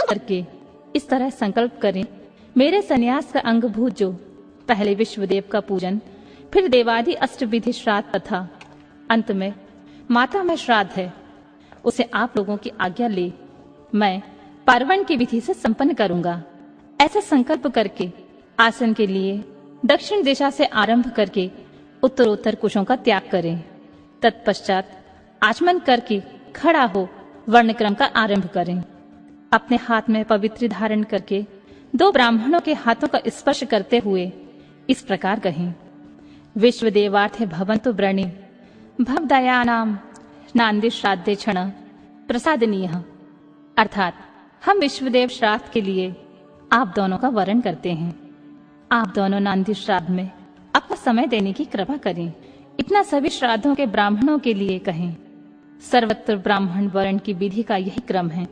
करके इस तरह संकल्प करें, मेरे संन्यास का अंगभूत जो पहले विश्वदेव का पूजन, फिर देवादि अष्टविधि श्राद्ध तथा अंत में माता में श्राद्ध है, उसे आप लोगों की आज्ञा ले मैं पार्वण की विधि से संपन्न करूंगा। ऐसा संकल्प करके आसन के लिए दक्षिण दिशा से आरंभ करके उत्तरोत्तर कुशों का त्याग करें। तत्पश्चात आचमन करके खड़ा हो वर्णक्रम का आरंभ करें। अपने हाथ में पवित्र धारण करके 2 ब्राह्मणों के हाथों का स्पर्श करते हुए इस प्रकार कहें, विश्वदेवार्थे भवन्तु व्रणे भवदयानां नांदि श्राद्धे क्षण प्रसादनीय। अर्थात हम विश्वदेव श्राद्ध के लिए आप दोनों का वरण करते हैं। आप दोनों नांदी श्राद्ध में अपना समय देने की कृपा करें। इतना सभी श्राद्धों के ब्राह्मणों के लिए कहें। सर्वत्र ब्राह्मण वरण की विधि का यही क्रम है।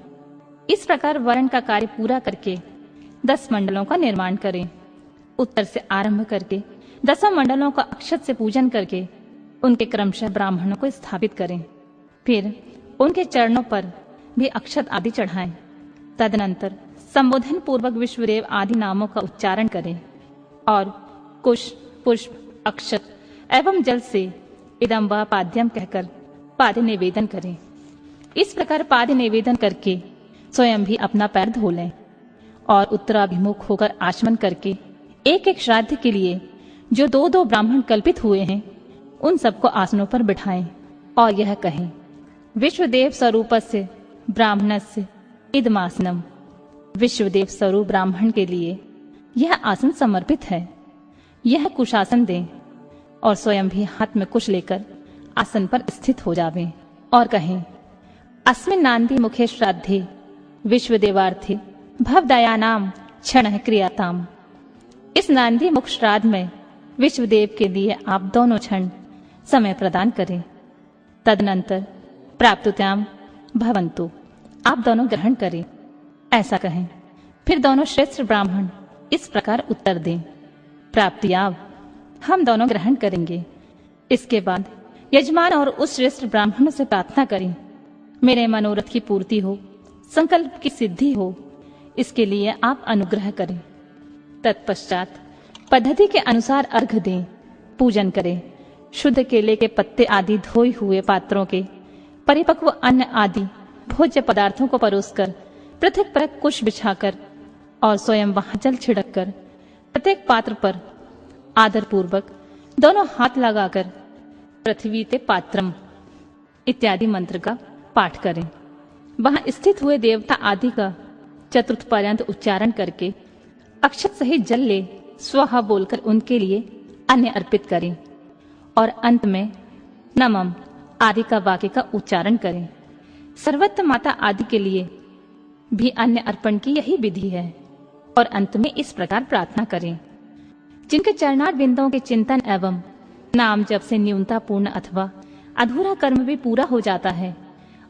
इस प्रकार वरण का कार्य पूरा करके 10 मंडलों का निर्माण करें। उत्तर से आरंभ करके 10 मंडलों का अक्षत से पूजन करके उनके क्रमशः ब्राह्मणों को स्थापित करें। फिर उनके चरणों पर भी अक्षत आदि चढ़ाएं। तदनंतर संबोधन पूर्वक विश्वदेव आदि नामों का उच्चारण करें और कुश, पुष्प, अक्षत एवं जल से इदम व पाद्यम कहकर पाद्य निवेदन करें। इस प्रकार पाद्य निवेदन करके स्वयं भी अपना पैर धो लें और उत्तराभिमुख होकर आचमन करके एक एक श्राद्ध के लिए जो 2-2 ब्राह्मण कल्पित हुए हैं उन सबको आसनों पर बिठाएं और यह कहें, विश्वदेव स्वरूपस्य ब्राह्मणस्य इदमासनम। विश्वदेव स्वरूप ब्राह्मण के लिए यह आसन समर्पित है। यह कुशासन दें और स्वयं भी हाथ में कुश लेकर आसन पर स्थित हो जावें और कहें, अस्मिन् नांदी मुखे श्राद्धे विश्वदेवार्थे भवदयानां क्षणः क्रियाताम्। इस नांदी मुख श्राद्ध में विश्वदेव के लिए आप दोनों क्षण समय प्रदान करें। तदनंतर प्राप्तुत्याम भवन्तु, आप दोनों ग्रहण करें, ऐसा कहें। फिर दोनों श्रेष्ठ ब्राह्मण इस प्रकार उत्तर दें, प्राप्तियाव, हम दोनों ग्रहण करेंगे। इसके बाद यजमान और उस श्रेष्ठ ब्राह्मण से प्रार्थना करें, मेरे मनोरथ की पूर्ति हो, संकल्प की सिद्धि हो, इसके लिए आप अनुग्रह करें। तत्पश्चात पद्धति के अनुसार अर्घ दें, पूजन करें। शुद्ध केले के पत्ते आदि धोए हुए पात्रों के परिपक्व अन्न आदि भोज्य पदार्थों को परोसकर पृथक पृथक कुश बिछाकर और स्वयं वहां जल छिड़ककर प्रत्येक पात्र पर आदर पूर्वक दोनों हाथ लगाकर पृथ्वी ते पात्रम इत्यादि मंत्र का पाठ करें। वहां स्थित हुए देवता आदि का चतुर्थ पर्यंत उच्चारण करके अक्षत सहित जल ले स्वाहा बोलकर उनके लिए अन्य अर्पित करें और अंत में नमः आदि का वाक्य का उच्चारण करें। सर्वत्र माता आदि के लिए भी अन्य अर्पण की यही विधि है और अंत में इस प्रकार प्रार्थना करें, जिनके चरणार बिंदों के चिंतन एवं नाम जप से न्यूनता पूर्ण अथवा अधूरा कर्म भी पूरा हो जाता है,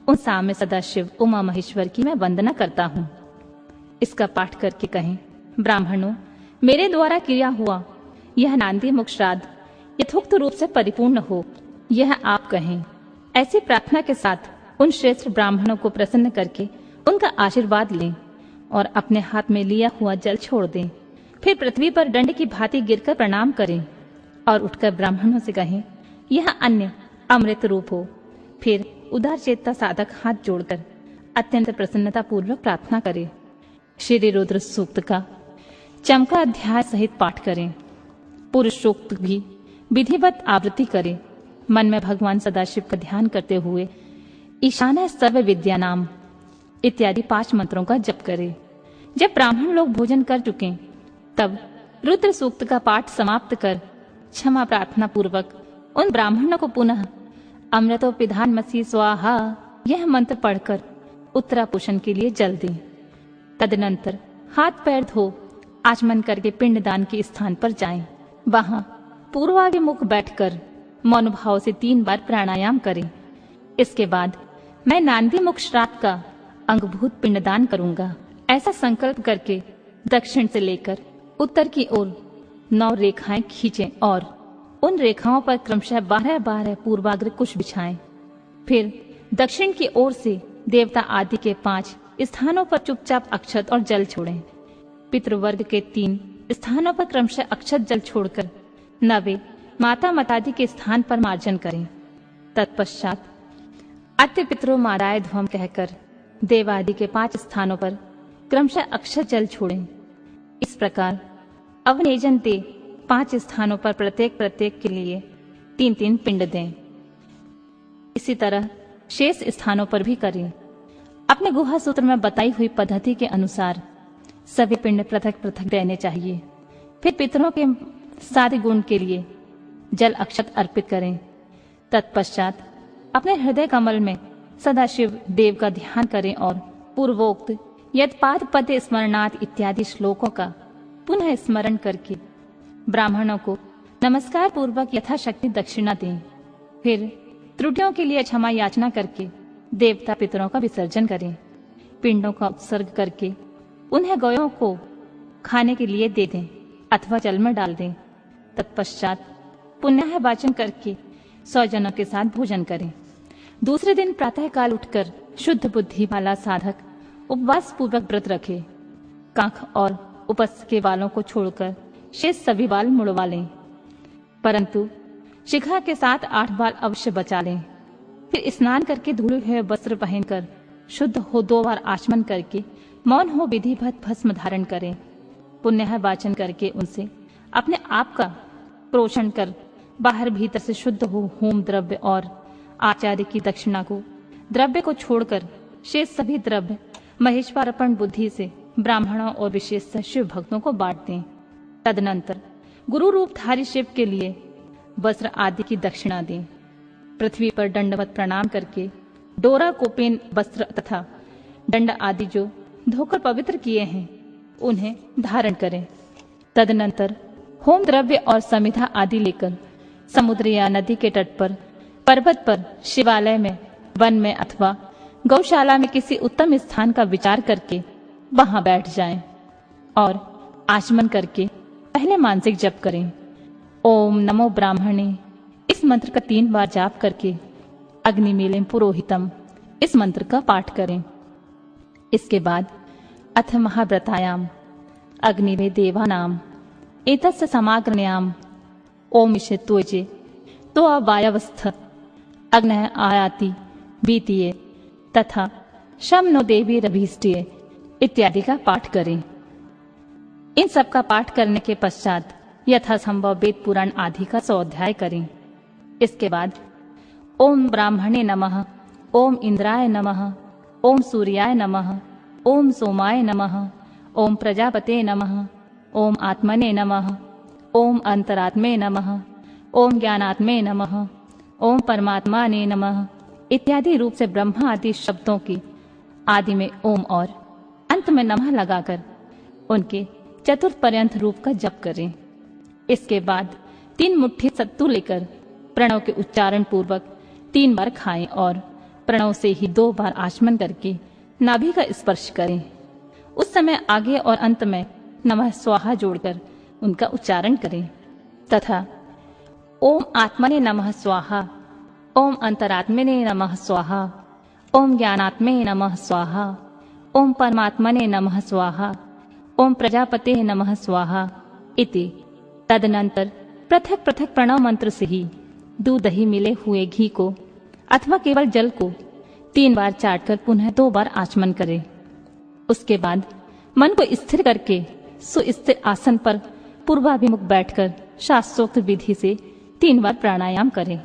उन सामने सदाशिव उमा महेश्वर की मैं वंदना करता हूँ। इसका पाठ करके कहें, ब्राह्मणों, मेरे द्वारा किया हुआ यह नांदी मुख श्राद्ध यथोक्त रूप से परिपूर्ण हो, यह आप कहें। ऐसी प्रार्थना के साथ उन श्रेष्ठ ब्राह्मणों को प्रसन्न करके उनका आशीर्वाद लें और अपने हाथ में लिया हुआ जल छोड़ दें। फिर पृथ्वी पर दंड की भांति गिरकर प्रणाम करें और उठकर ब्राह्मणों से कहें, यह अन्न अमृत रूप हो। फिर उदार चेतता साधक हाथ जोड़कर अत्यंत प्रसन्नता पूर्वक प्रार्थना करें। श्री रुद्र सूक्त का चमका अध्याय सहित पाठ करें। पुरुष सूक्त भी विधिवत आवृत्ति करें। मन में भगवान सदाशिव का ध्यान करते हुए ईशान सर्व विद्या नाम इत्यादि 5 मंत्रों का जप करें। जब ब्राह्मण लोग भोजन कर चुके तब रुद्र सूक्त का पाठ समाप्त कर क्षमा प्रार्थना पूर्वक उन ब्राह्मणों को पुनः अमृतोपिधानमसि स्वाहा यह मंत्र पढ़कर उत्तरापोषण के लिए जल दें। तदनंतर हाथ पैर धो आचमन करके पिंडदान के स्थान पर जाएं। वहां पूर्वाभिमुख बैठकर मौन भाव से 3 बार प्राणायाम करें। इसके बाद मैं नांदी मुख श्राद्ध का अंगभूत पिंडदान करूंगा, ऐसा संकल्प करके दक्षिण से लेकर उत्तर की ओर 9 रेखाएं खींचें और उन रेखाओं पर क्रमशः 12-12 पूर्वाग्र कुश बिछाएं। फिर दक्षिण की ओर से देवता आदि के 5 स्थानों पर चुपचाप अक्षत और जल छोड़ें। पितृवर्ग के 3 स्थानों पर क्रमशः अक्षत जल छोड़कर नवे माता मतादि के स्थान पर मार्जन करें। तत्पश्चात अत्य पितरो माराय ध्वम कहकर देवादि के 5 स्थानों पर क्रमशः अक्षत जल छोड़ें। इस प्रकार अवनेजन दे 5 स्थानों पर प्रत्येक के लिए 3 पिंड दें। इसी तरह शेष स्थानों पर भी करें। अपने गुहा सूत्र में बताई हुई पद्धति के अनुसार सभी पिंड पृथक देने चाहिए। फिर पितरों के सारे गुण के लिए जल अक्षत अर्पित करें। तत्पश्चात अपने हृदय कमल में सदाशिव देव का ध्यान करें और पूर्वोक्त यत्पाद पद स्मरणात् इत्यादि श्लोकों का पुनः स्मरण करके ब्राह्मणों को नमस्कार पूर्वक यथाशक्ति दक्षिणा दें। फिर त्रुटियों के लिए क्षमा याचना करके देवता पितरों का विसर्जन करें। पिंडों का उत्सर्ग करके उन्हें गौयों को खाने के लिए दे दें अथवा जल में डाल दें। तत्पश्चात पुण्य वाचन करके 100 जनों के साथ भोजन करें। दूसरे दिन प्रातः काल उठकर शुद्ध बुद्धि वाला साधक उपवास पूर्वक व्रत रखे। कांख और उपस्थ के बालों को छोड़कर शेष सभी बाल मुड़वा लें, परंतु शिखा के साथ 8 बाल अवश्य बचा लें। फिर स्नान करके धुले हुए वस्त्र पहनकर शुद्ध हो 2 बार आचमन करके मौन हो विधिवत भस्म धारण करें। पुण्य वाचन करके उनसे अपने आप का प्रोषण कर बाहर भीतर से शुद्ध हो होम द्रव्य और आचार्य की दक्षिणा को द्रव्य को छोड़कर शेष सभी द्रव्य महेश्वरार्पण बुद्धि से ब्राह्मणों और विशेष शिव भक्तों को बांट दें। तदनंतर गुरु रूपधारी शिव के लिए वस्त्र आदि की दक्षिणा दें। पृथ्वी पर दंडवत प्रणाम करके डोरा कोपेन वस्त्र तथा दंड आदि जो धोकर पवित्र किए हैं उन्हें धारण करें। तदनंतर होम द्रव्य और समिधा आदि लेकर समुद्र या नदी के तट पर, पर्वत पर, शिवालय में, वन में अथवा गौशाला में किसी उत्तम स्थान का विचार करके वहां बैठ जाएं और आचमन करके पहले मानसिक जप करें। ओम नमो ब्राह्मणे इस मंत्र का 3 बार जाप करके अग्निमीलम पुरोहितम इस मंत्र का पाठ करें। इसके बाद अथ महाव्रतायाम अग्निवे देवानाम एतस्य समाग्रण्याम ओम त्वजे तो वायवस्थ अग्नः आयाति बीतीये तथा शम नो देवी रभीष्टिये इत्यादि का पाठ करें। इन सब का पाठ करने के पश्चात यथासंभव वेद पुराण आदि का 100 अध्याय करें। इसके बाद ओम ब्राह्मणे नमः, ओम इंद्राय नमः, ओम सूर्याय नमः, ओम सोमाय नमः, ओम प्रजापते नमः, ओम आत्मने नमः, ओम अंतरात्मे नमः, ओम ज्ञानात्मे नमः, ओम परमात्माने नमः इत्यादि रूप से ब्रह्मा आदि शब्दों की आदि में ओम और अंत में नमः लगाकर उनके चतुर्थ पर्यंत रूप का जप करें। इसके बाद 3 मुट्ठी सत्तू लेकर प्रणव के उच्चारण पूर्वक 3 बार खाएं और प्रणव से ही 2 बार आचमन करके नाभि का स्पर्श करें। उस समय आगे और अंत में नमः स्वाहा जोड़कर उनका उच्चारण करें तथा ओम आत्मने नमः स्वाहा, ओम अंतरात्मने नमः स्वाहा, ओम ज्ञानात्मे नमः स्वाहा, ओम परमात्मने नमः स्वाहा, ओम प्रजापते नमः स्वाहा इति। तदनंतर पृथक प्रणव मंत्र से ही दूध दही मिले हुए घी को अथवा केवल जल को 3 बार चाटकर पुनः 2 बार आचमन करें। उसके बाद मन को स्थिर करके सुस्थिर आसन पर पूर्वाभिमुख बैठकर शास्त्रोक्त विधि से 3 बार प्राणायाम करें।